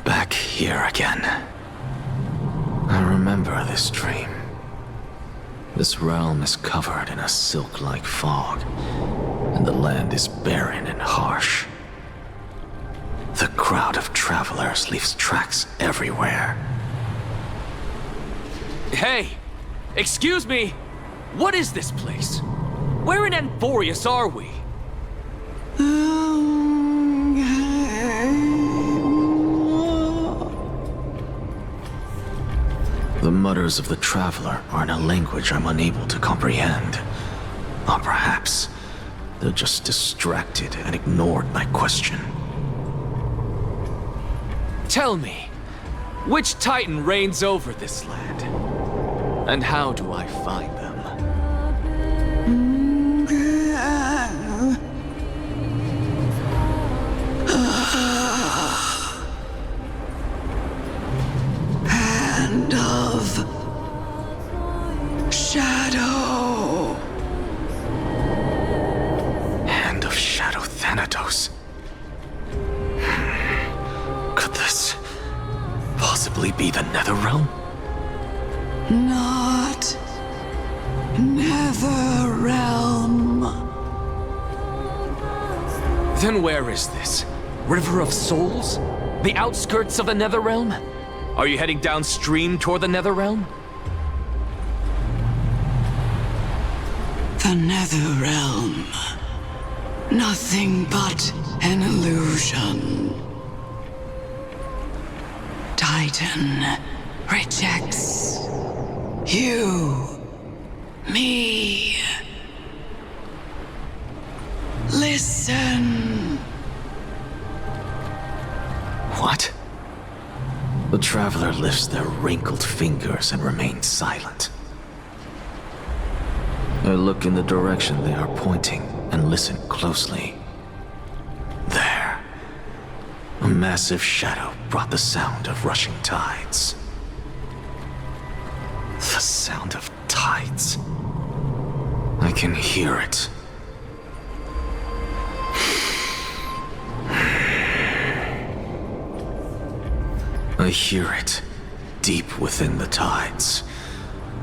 Back here again. I remember this dream. This realm is covered in a silk-like fog, and the land is barren and harsh. The crowd of travelers leaves tracks everywhere. Hey! Excuse me! What is this place? Where in Amphoreus are we? The mutters of the traveler are in a language I'm unable to comprehend. Or perhaps they're just distracted and ignored my question. Tell me, which Titan reigns over this land? And how do I find them? Hand of Shadow. Hand of Shadow Thanatos. Could this possibly be the Netherrealm? Not Netherrealm. Then where is this? River of Souls? The outskirts of the Netherrealm? Are you heading downstream toward the Netherrealm? The Netherrealm. Nothing but an illusion. Titan rejects you, me. Listen. What? The traveler lifts their wrinkled fingers and remains silent. I look in the direction they are pointing and listen closely. There. A massive shadow brought the sound of rushing tides. The sound of tides. I can hear it. I hear it, deep within the tides,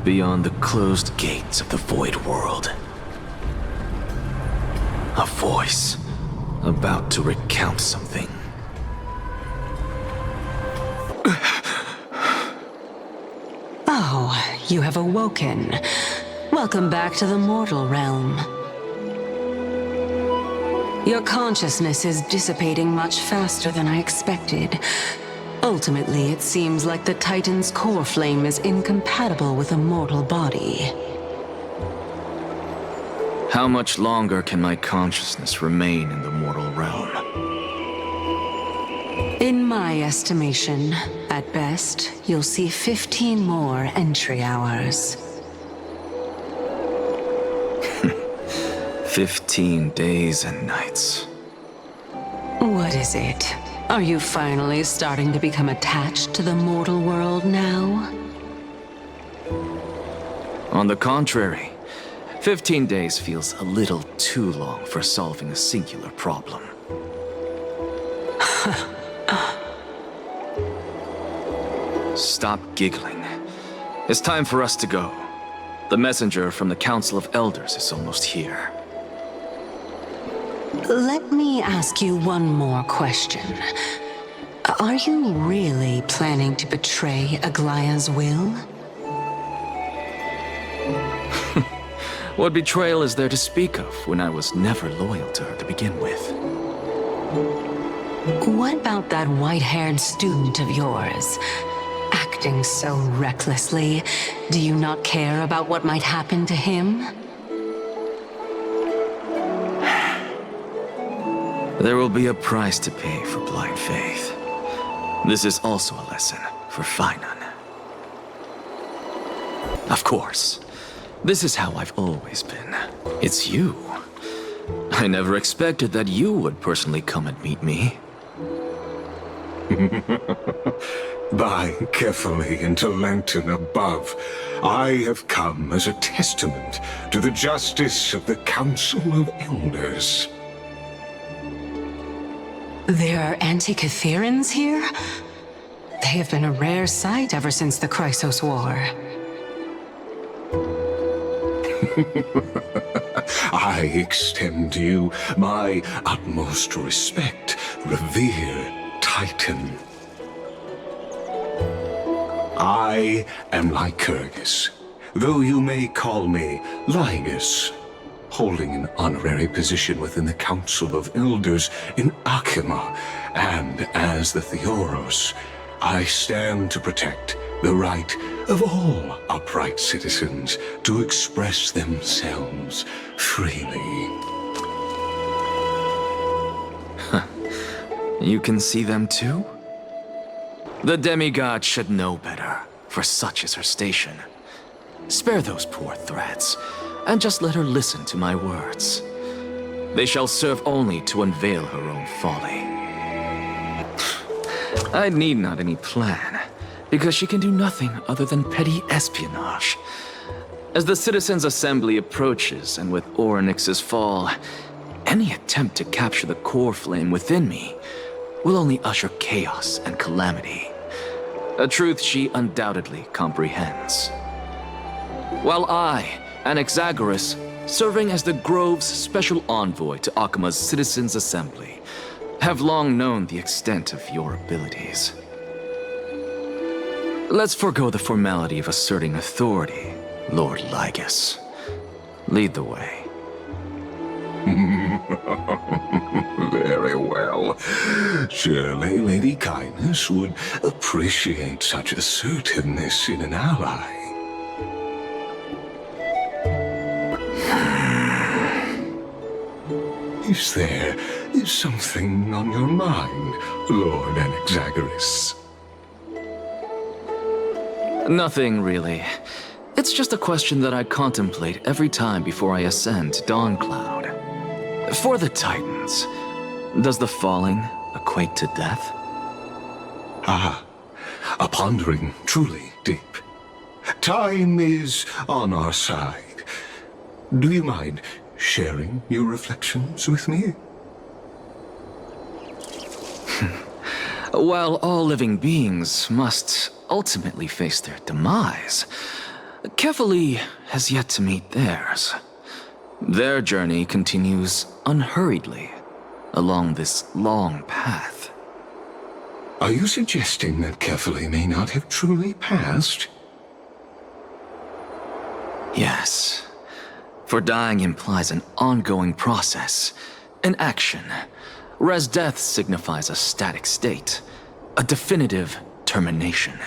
beyond the closed gates of the void world. A voice, about to recount something. Oh, you have awoken. Welcome back to the mortal realm. Your consciousness is dissipating much faster than I expected. Ultimately, it seems like the Titan's core flame is incompatible with a mortal body. How much longer can my consciousness remain in the mortal realm? In my estimation, at best, you'll see 15 more entry hours. 15 days and nights. What is it? Are you finally starting to become attached to the mortal world now? On the contrary, 15 days feels a little too long for solving a singular problem. Stop giggling. It's time for us to go. The messenger from the Council of Elders is almost here. Let me ask you one more question. Are you really planning to betray Aglaya's will? What betrayal is there to speak of when I was never loyal to her to begin with? What about that white-haired student of yours? Acting so recklessly, do you not care about what might happen to him? There will be a price to pay for blind faith. This is also a lesson for Finan. Of course. This is how I've always been. It's you. I never expected that you would personally come and meet me. Bowing carefully into lantern above, I have come as a testament to the justice of the Council of Elders. There are Antikytherans here? They have been a rare sight ever since the Chrysos War. I extend to you my utmost respect, revere Titan. I am Lycurgus, though you may call me Ligus, holding an honorary position within the Council of Elders in Akima, and as the Theoros, I stand to protect the right of all upright citizens to express themselves freely. You can see them too? The demigod should know better, for such is her station. Spare those poor threats, and just let her listen to my words. They shall serve only to unveil her own folly. I need not any plan, because she can do nothing other than petty espionage. As the Citizens' Assembly approaches, and with Orynyx's fall, any attempt to capture the core flame within me will only usher chaos and calamity. A truth she undoubtedly comprehends. While I, Anaxagoras, serving as the Grove's special envoy to Akima's Citizens' Assembly, have long known the extent of your abilities. Let's forego the formality of asserting authority, Lord Lygus. Lead the way. Very well. Surely Lady Kindness would appreciate such assertiveness in an ally. Is there something on your mind, Lord Anaxagoras? Nothing, really. It's just a question that I contemplate every time before I ascend to Dawncloud. For the Titans, does the falling equate to death? Ah, a pondering truly deep. Time is on our side. Do you mind sharing your reflections with me? While all living beings must ultimately face their demise, Kefali has yet to meet theirs. Their journey continues unhurriedly along this long path. Are you suggesting that Kefali may not have truly passed? Yes. For dying implies an ongoing process, an action, whereas death signifies a static state, a definitive termination.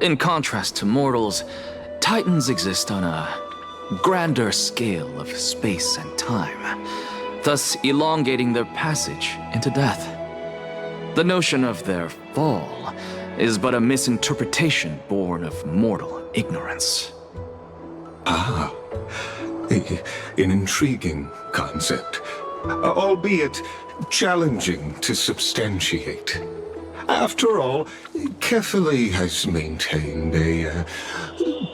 In contrast to mortals, Titans exist on a grander scale of space and time, thus elongating their passage into death. The notion of their fall is but a misinterpretation born of mortal ignorance. Ah, an intriguing concept, albeit challenging to substantiate. After all, Kefali has maintained a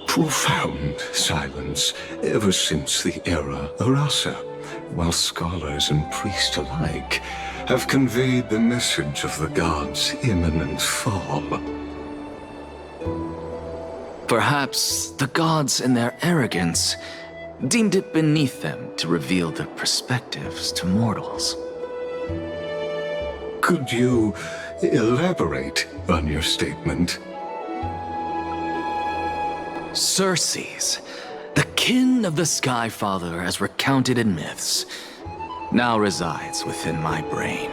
profound silence ever since the era Arasa, while scholars and priests alike have conveyed the message of the gods' imminent fall. Perhaps the gods in their arrogance deemed it beneath them to reveal their perspectives to mortals. Could you elaborate on your statement? Circes, the kin of the Skyfather as recounted in myths, now resides within my brain.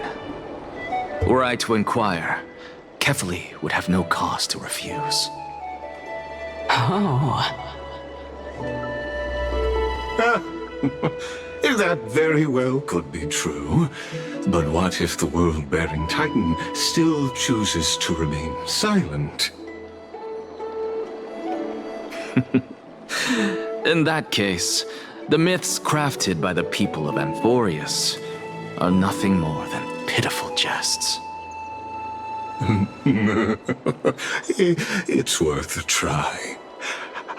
Were I to inquire, Kefali would have no cause to refuse. Oh. That very well could be true. But what if the world-bearing Titan still chooses to remain silent? In that case, the myths crafted by the people of Amphoreus are nothing more than pitiful jests. It's worth a try.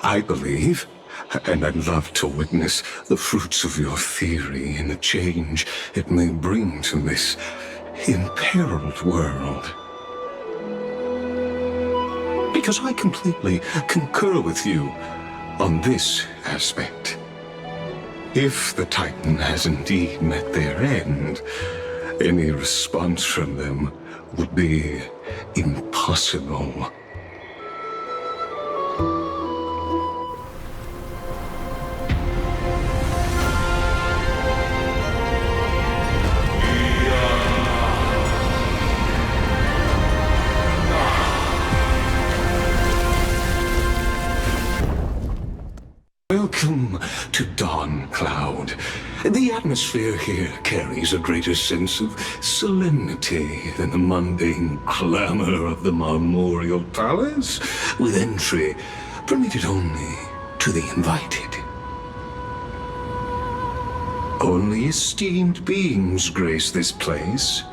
I believe, and I'd love to witness the fruits of your theory and the change it may bring to this imperiled world. because I completely concur with you on this aspect. If the Titan has indeed met their end, any response from them would be impossible. Welcome to Dawn Cloud. The atmosphere here carries a greater sense of solemnity than the mundane clamor of the Marmorial Palace, with entry permitted only to the invited. Only esteemed beings grace this place,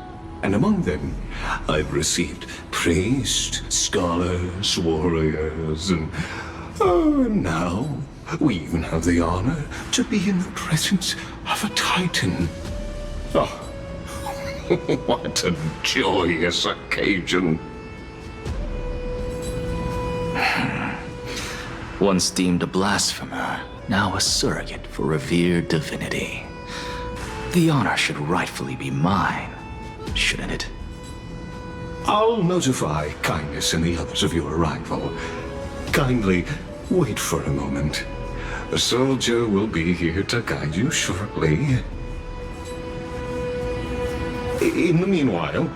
and among them I've received priests, scholars, warriors, and now we even have the honor to be in the presence of a Titan. Oh, what a joyous occasion. Once deemed a blasphemer, now a surrogate for revered divinity. The honor should rightfully be mine, shouldn't it? I'll notify Kindness and the others of your arrival. Kindly wait for a moment. A soldier will be here to guide you shortly. In the meanwhile,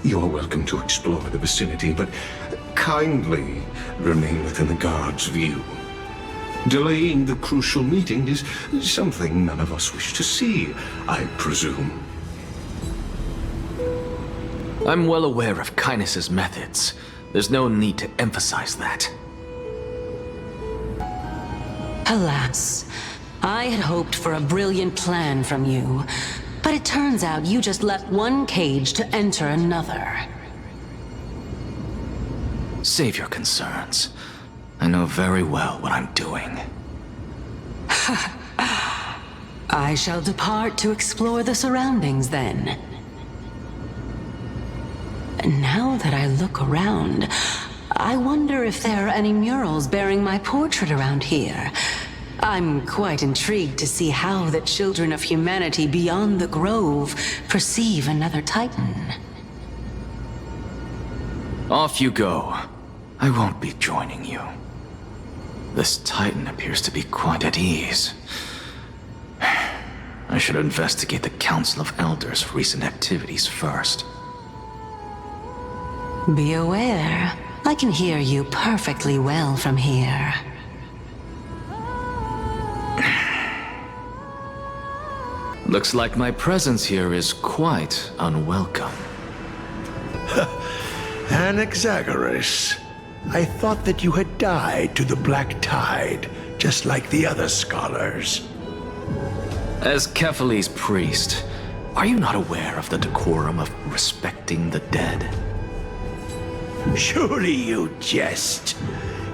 you're welcome to explore the vicinity, but kindly remain within the guard's view. Delaying the crucial meeting is something none of us wish to see, I presume. I'm well aware of Kindness's methods. There's no need to emphasize that. Alas, I had hoped for a brilliant plan from you, but it turns out you just left one cage to enter another. Save your concerns. I know very well what I'm doing. I shall depart to explore the surroundings then. Now that I look around, I wonder if there are any murals bearing my portrait around here. I'm quite intrigued to see how the children of humanity beyond the grove perceive another Titan. Off you go. I won't be joining you. This Titan appears to be quite at ease. I should investigate the Council of Elders' recent activities first. Be aware, I can hear you perfectly well from here. Looks like my presence here is quite unwelcome. Anaxagoras. I thought that you had died to the Black Tide, just like the other scholars. As Kephale's priest, are you not aware of the decorum of respecting the dead? Surely you jest.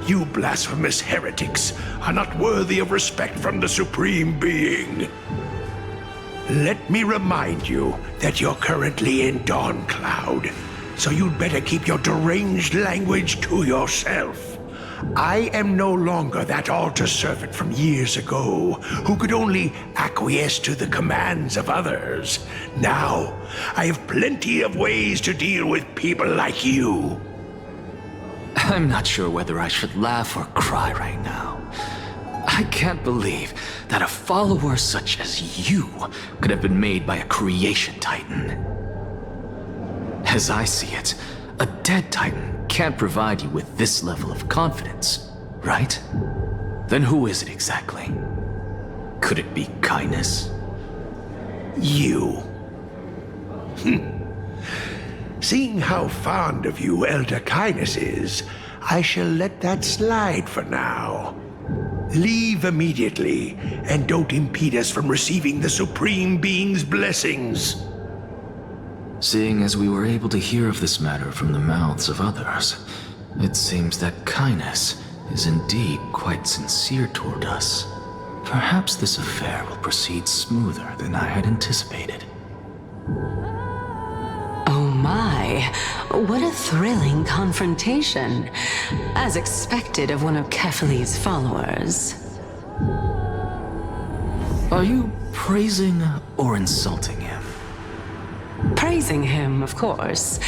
You blasphemous heretics are not worthy of respect from the Supreme Being. Let me remind you that you're currently in Dawn Cloud, so you'd better keep your deranged language to yourself. I am no longer that altar servant from years ago who could only acquiesce to the commands of others. Now, I have plenty of ways to deal with people like you. I'm not sure whether I should laugh or cry right now. I can't believe that a follower such as you could have been made by a creation Titan. As I see it, a dead Titan can't provide you with this level of confidence, right? Then who is it exactly? Could it be Kindness? You. Seeing how fond of you Elder Kindness is, I shall let that slide for now. Leave immediately, and don't impede us from receiving the Supreme Being's blessings. Seeing as we were able to hear of this matter from the mouths of others, it seems that Kindness is indeed quite sincere toward us. Perhaps this affair will proceed smoother than I had anticipated. Oh my. My, what a thrilling confrontation. As expected of one of Kefali's followers. Are you praising or insulting him? Praising him, of course.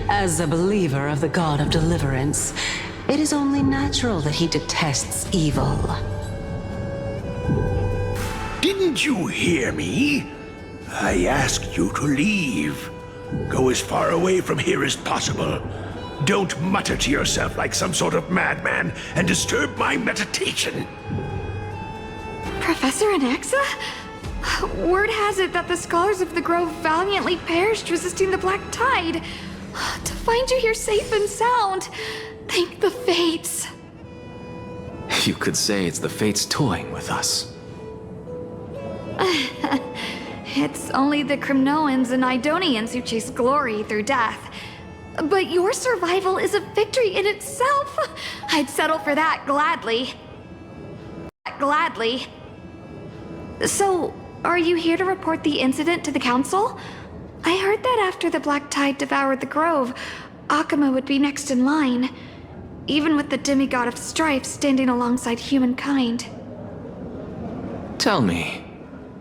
As a believer of the god of deliverance, it is only natural that he detests evil. Didn't you hear me? I asked you to leave. Go as far away from here as possible. Don't mutter to yourself like some sort of madman and disturb my meditation. Professor Anaxa? Word has it that the scholars of the Grove valiantly perished resisting the Black Tide. To find you here safe and sound, thank the Fates. You could say it's the Fates toying with us. It's only the Crimnoans and Idonians who chase glory through death. But your survival is a victory in itself. I'd settle for that gladly. Gladly. So, are you here to report the incident to the Council? I heard that after the Black Tide devoured the Grove, Akuma would be next in line, even with the demigod of strife standing alongside humankind. Tell me,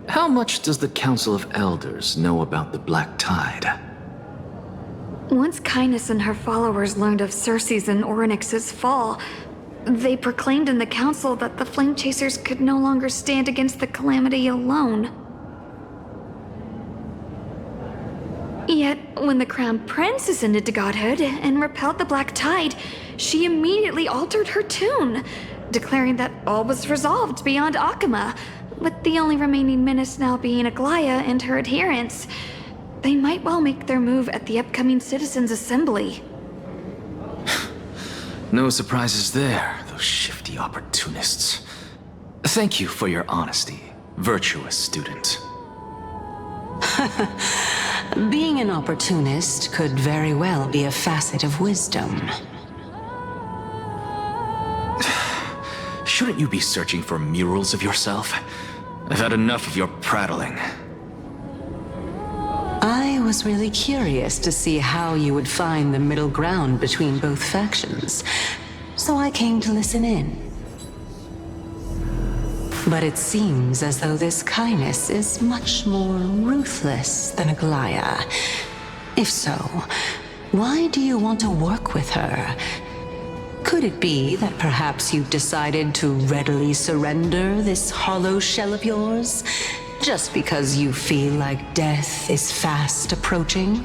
how much does the Council of Elders know about the Black Tide? Once Kindness and her followers learned of Circe's and Orynyx's fall, they proclaimed in the council that the Flame Chasers could no longer stand against the calamity alone. Yet, when the Crown Prince ascended to godhood and repelled the Black Tide, she immediately altered her tune, declaring that all was resolved beyond Akuma, with the only remaining menace now being Aglaya and her adherents. They might well make their move at the upcoming Citizens' Assembly. No surprises there, those shifty opportunists. Thank you for your honesty, virtuous student. Being an opportunist could very well be a facet of wisdom. Shouldn't you be searching for murals of yourself? I've had enough of your prattling. I was really curious to see how you would find the middle ground between both factions, so I came to listen in. But it seems as though this Kindness is much more ruthless than Aglaya. If so, why do you want to work with her? Could it be that perhaps you've decided to readily surrender this hollow shell of yours, just because you feel like death is fast approaching?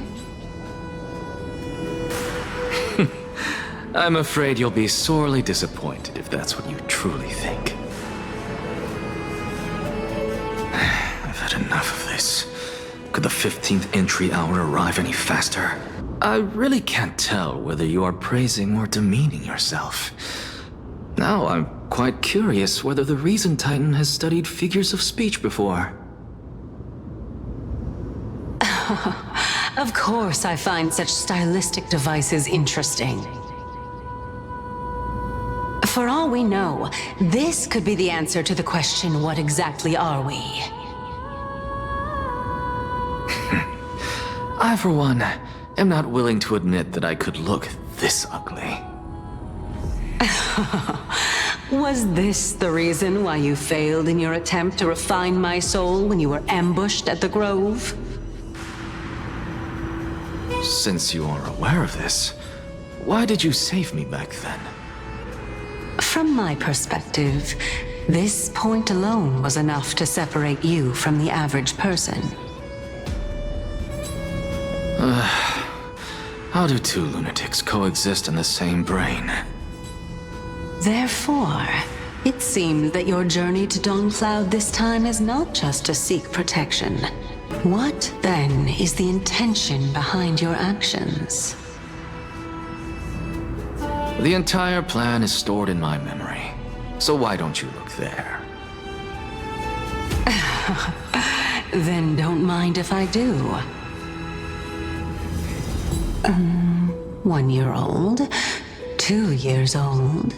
I'm afraid you'll be sorely disappointed if that's what you truly think. I've had enough of this. Could the 15th entry hour arrive any faster? I really can't tell whether you are praising or demeaning yourself. Now I'm quite curious whether the Reason Titan has studied figures of speech before. Of course I find such stylistic devices interesting. For all we know, this could be the answer to the question, what exactly are we? I, for one, am not willing to admit that I could look this ugly. Was this the reason why you failed in your attempt to refine my soul when you were ambushed at the Grove? Since you are aware of this, why did you save me back then? From my perspective, this point alone was enough to separate you from the average person. How do two lunatics coexist in the same brain? Therefore, it seems that your journey to Dawn-Cloud this time is not just to seek protection. What, then, is the intention behind your actions? The entire plan is stored in my memory, so why don't you look there? Then don't mind if I do. 1 year old, 2 years old.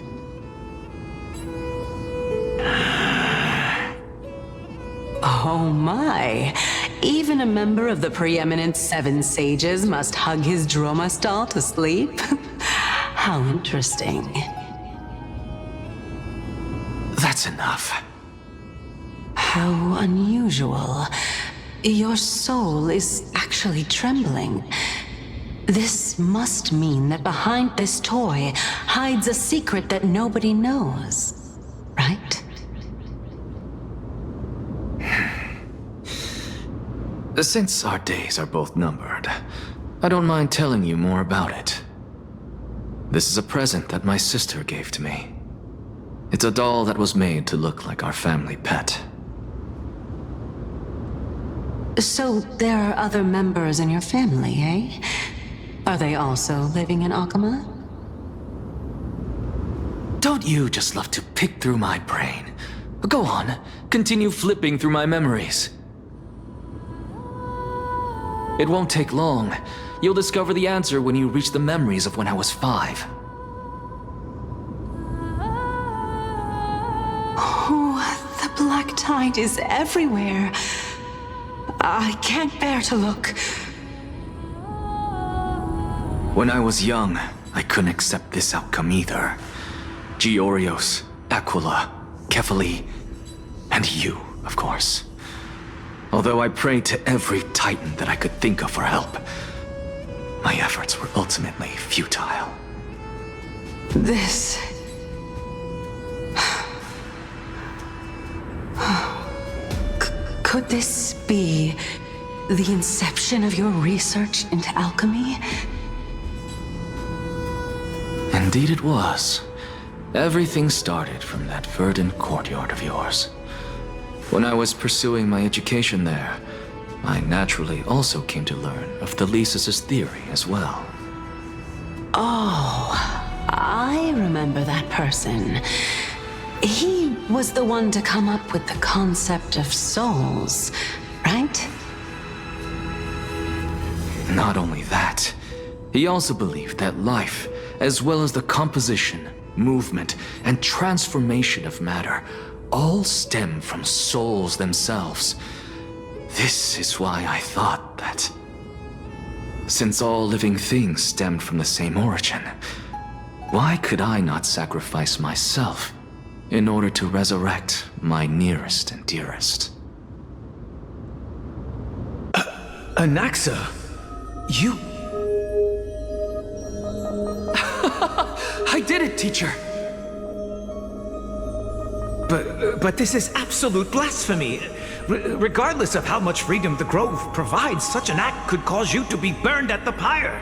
Oh. Oh my. Even a member of the preeminent Seven Sages must hug his droma stall to sleep? How interesting. That's enough. How unusual. Your soul is actually trembling. This must mean that behind this toy hides a secret that nobody knows, right? Since our days are both numbered, I don't mind telling you more about it. This is a present that my sister gave to me. It's a doll that was made to look like our family pet. So there are other members in your family, eh? Are they also living in Akama? Don't you just love to pick through my brain? Go on, continue flipping through my memories. It won't take long. You'll discover the answer when you reach the memories of when I was 5. Oh, the black tide is everywhere. I can't bear to look. When I was young, I couldn't accept this outcome either. Georios, Aquila, Kefali, and you, of course. Although I prayed to every titan that I could think of for help, my efforts were ultimately futile. This... Could this be the inception of your research into alchemy? Indeed it was. Everything started from that verdant courtyard of yours. When I was pursuing my education there, I naturally also came to learn of the Thesis' theory as well. Oh, I remember that person. He was the one to come up with the concept of souls, right? Not only that, he also believed that life, as well as the composition, movement, and transformation of matter, all stem from souls themselves. This is why I thought that, since all living things stemmed from the same origin, why could I not sacrifice myself in order to resurrect my nearest and dearest? Anaxa, you... I did it, teacher! But this is absolute blasphemy. Regardless of how much freedom the Grove provides, such an act could cause you to be burned at the pyre.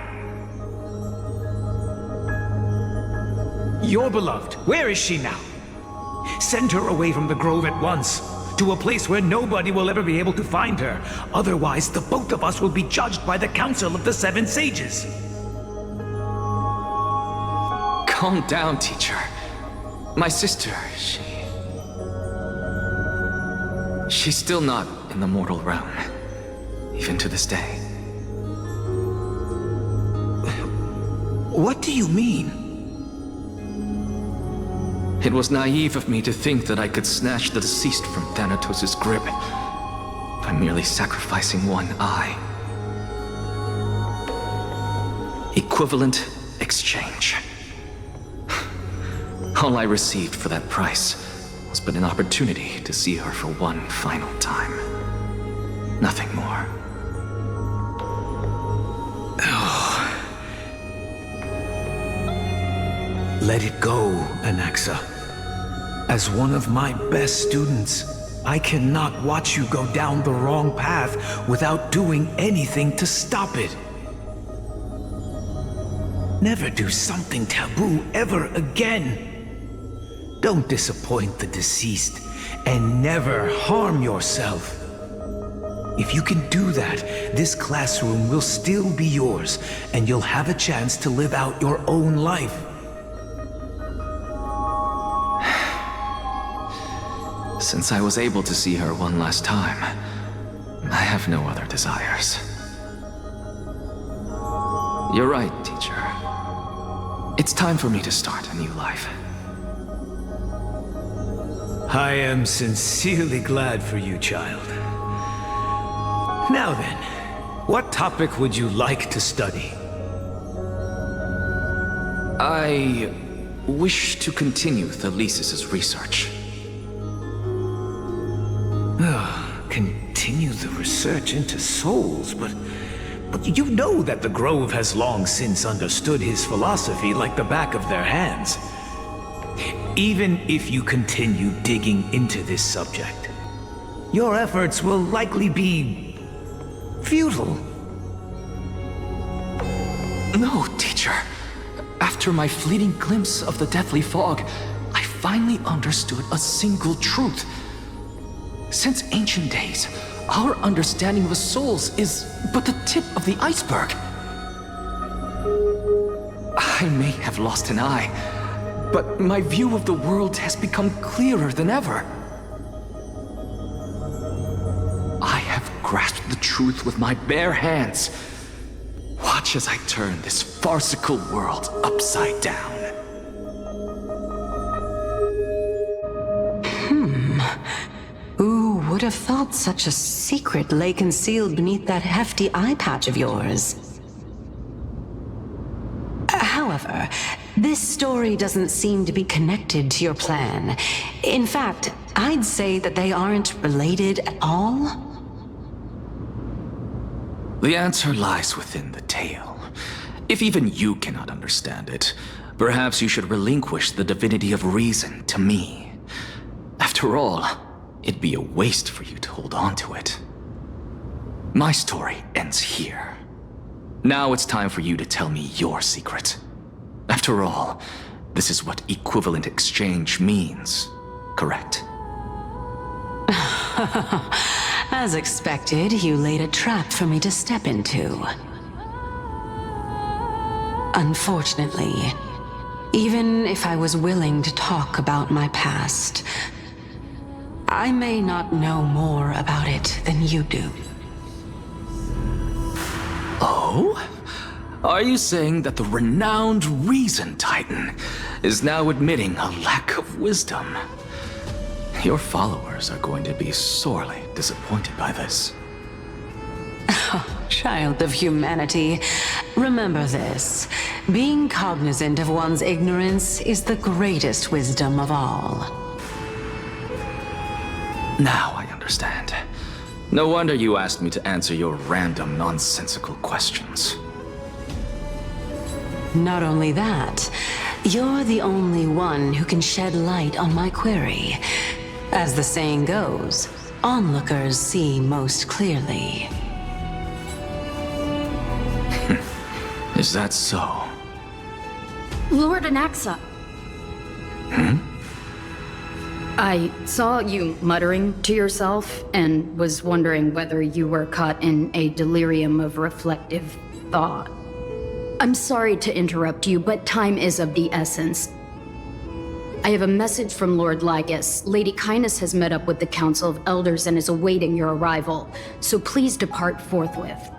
Your beloved, where is she now? Send her away from the Grove at once, to a place where nobody will ever be able to find her. Otherwise, the both of us will be judged by the Council of the Seven Sages. Calm down, teacher. My sister, she's still not in the mortal realm, even to this day. What do you mean? It was naive of me to think that I could snatch the deceased from Thanatos' grip by merely sacrificing one eye. Equivalent exchange. All I received for that price was but an opportunity to see her for one final time. Nothing more. Let it go, Anaxa. As one of my best students, I cannot watch you go down the wrong path without doing anything to stop it. Never do something taboo ever again. Don't disappoint the deceased, and never harm yourself. If you can do that, this classroom will still be yours, and you'll have a chance to live out your own life. Since I was able to see her one last time, I have no other desires. You're right, teacher. It's time for me to start a new life. I am sincerely glad for you, child. Now then, what topic would you like to study? I wish to continue Thalesis' research. Continue the research into souls, but you know that the Grove has long since understood his philosophy like the back of their hands. Even if you continue digging into this subject, your efforts will likely be futile. No, teacher. After my fleeting glimpse of the deathly fog, I finally understood a single truth. Since ancient days, our understanding of the souls is but the tip of the iceberg. I may have lost an eye, but my view of the world has become clearer than ever. I have grasped the truth with my bare hands. Watch as I turn this farcical world upside down. Who would have thought such a secret lay concealed beneath that hefty eye patch of yours? However, this story doesn't seem to be connected to your plan. In fact, I'd say that they aren't related at all. The answer lies within the tale. If even you cannot understand it, perhaps you should relinquish the divinity of reason to me. After all, it'd be a waste for you to hold on to it. My story ends here. Now it's time for you to tell me your secret. After all, this is what equivalent exchange means, correct? As expected, you laid a trap for me to step into. Unfortunately, even if I was willing to talk about my past, I may not know more about it than you do. Oh? Are you saying that the renowned Reason Titan is now admitting a lack of wisdom? Your followers are going to be sorely disappointed by this. Child of humanity, remember this. Being cognizant of one's ignorance is the greatest wisdom of all. Now I understand. No wonder you asked me to answer your random, nonsensical questions. Not only that, you're the only one who can shed light on my query. As the saying goes, onlookers see most clearly. Is that so? Lord Anaxa. I saw you muttering to yourself and was wondering whether you were caught in a delirium of reflective thought. I'm sorry to interrupt you, but time is of the essence. I have a message from Lord Lygus. Lady Kindness has met up with the Council of Elders and is awaiting your arrival, so please depart forthwith.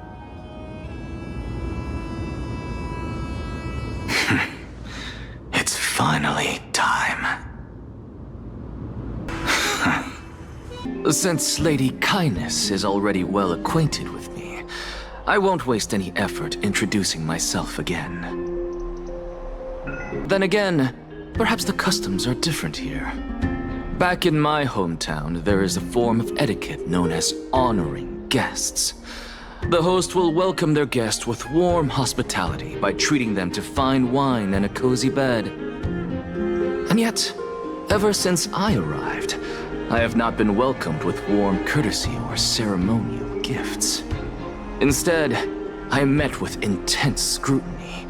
It's finally time. Since Lady Kindness is already well acquainted with me, I won't waste any effort introducing myself again. Then again, perhaps the customs are different here. Back in my hometown, there is a form of etiquette known as honoring guests. The host will welcome their guest with warm hospitality by treating them to fine wine and a cozy bed. And yet, ever since I arrived, I have not been welcomed with warm courtesy or ceremonial gifts. Instead, I am met with intense scrutiny.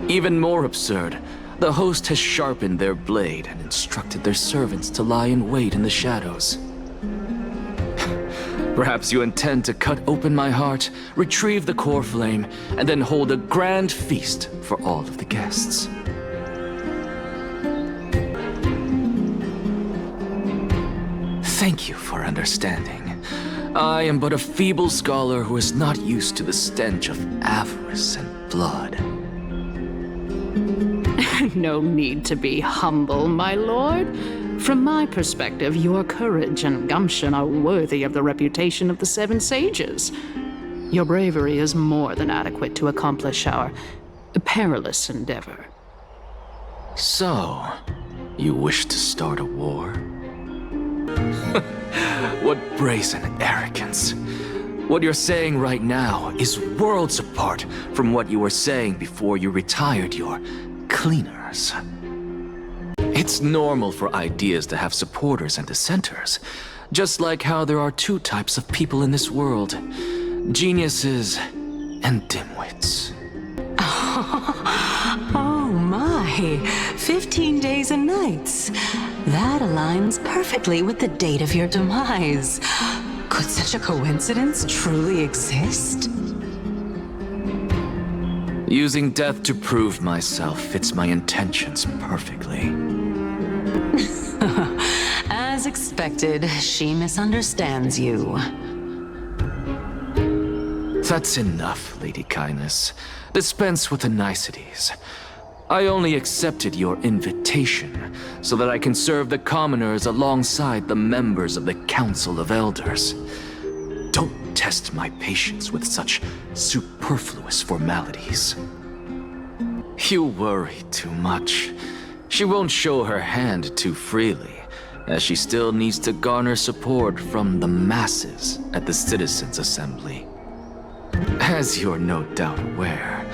Even more absurd, the host has sharpened their blade and instructed their servants to lie in wait in the shadows. Perhaps you intend to cut open my heart, retrieve the core flame, and then hold a grand feast for all of the guests. Thank you for understanding. I am but a feeble scholar who is not used to the stench of avarice and blood. No need to be humble, my lord. From my perspective, your courage and gumption are worthy of the reputation of the Seven Sages. Your bravery is more than adequate to accomplish our perilous endeavor. So, you wish to start a war? What brazen arrogance. What you're saying right now is worlds apart from what you were saying before you retired your cleaners. It's normal for ideas to have supporters and dissenters, just like how there are two types of people in this world, geniuses and dimwits. Oh my, 15 days and nights. That aligns perfectly with the date of your demise. Could such a coincidence truly exist? Using death to prove myself fits my intentions perfectly. As expected, she misunderstands you. That's enough, Lady Kindness. Dispense with the niceties. I only accepted your invitation so that I can serve the commoners alongside the members of the Council of Elders. Don't test my patience with such superfluous formalities. You worry too much. She won't show her hand too freely, as she still needs to garner support from the masses at the Citizens' Assembly. As you're no doubt aware,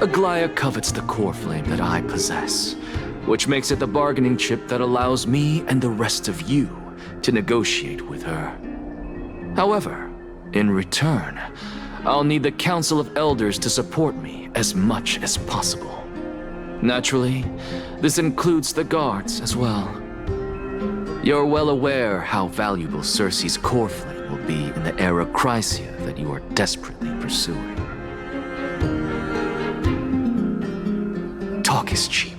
Aglaia covets the core flame that I possess, which makes it the bargaining chip that allows me and the rest of you to negotiate with her. However, in return, I'll need the Council of Elders to support me as much as possible. Naturally, this includes the guards as well. You're well aware how valuable Cersei's core flame will be in the era Chrysia that you are desperately pursuing. Talk is cheap,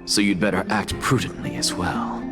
so you'd better act prudently as well.